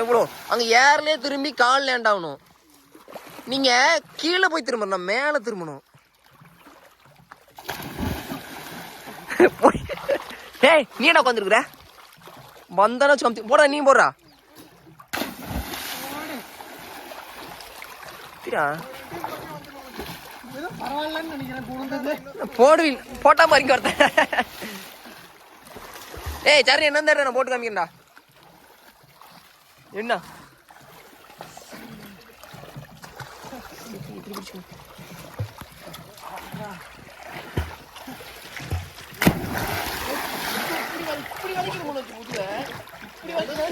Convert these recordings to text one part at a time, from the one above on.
எவ்வளோ அங்கே ஏர்லேயே திரும்பி கால் லேண்ட் ஆகணும். நீங்கள் கீழே போய் திரும்பணும், மேலே திரும்பணும். ஏய் நீ என்ன உட்காந்துருக்குற? வந்தாலும் சமத்தி போடா, நீ போடுறா. போடுவீங்க போட்டா மாதிரி ஒருத்தன். ஏய் சரி என்ன தர நான் போட்டு காமிக்கிறேன்டா. என்ன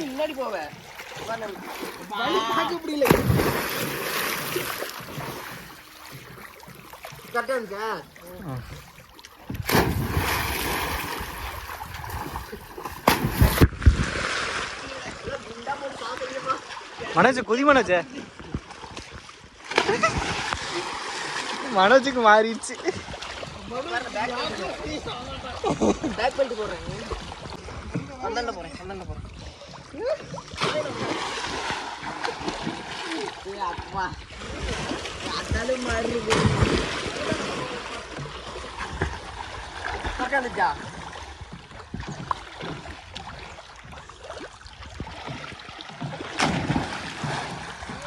முன்னாடி போவேன் இப்படி இல்லை கரெக்டா இருக்கா? மனோஜ் குதி மனோஜ் மனோஜுக்கு மாறிடுச்சு. பேக் பெல்ட் போடுறேன். பந்தல்ல போறேன். அப்பா அதாலும் மாறி கரெக்டா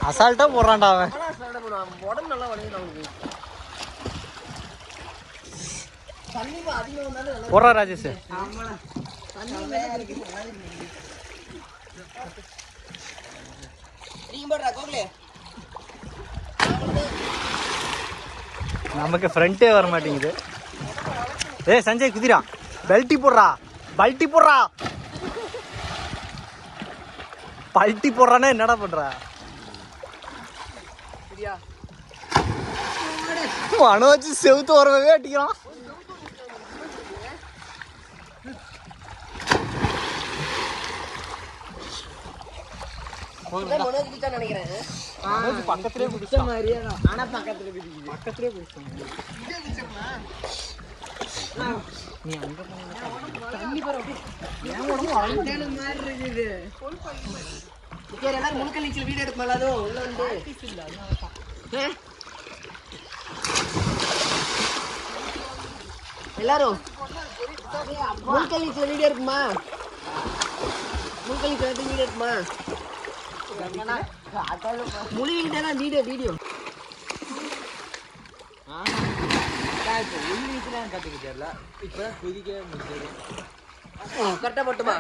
அசால்ட்டா போடுறான்டா அவன். உடம்பு நல்லா வளையுது. போடுறா ராஜேஷ். நமக்கு ஃப்ரண்டே வர மாட்டேங்குது. ஏய் சஞ்சய் குதிரா, பெல்ட்டி போடுறா, பல்ட்டி போடுறா. பல்ட்டி போடுறானே என்னடா பண்ற? மனோஜ் செவுத்து வரவே அடிக்கிறான். பக்கத்திலே குடிச்ச மாதிரியே ஆனா பக்கத்திலே குடிச்சோம். நீ அங்க தண்ணி எல்லாரும் முழுக்க நீச்சல் வீடியோ எடுக்க மாட்டாதோ உள்ள வந்து எல்லாரும் முழுக்க நீச்சல் வீடியோ இருக்குமா? முழுக்க நீச்சல் வீடியோ இருக்குமா? முழுகிட்டா வீடியோ கத்துக்கிட்டே இப்ப குதிக்க முடியாது. கரெக்டா மட்டுமா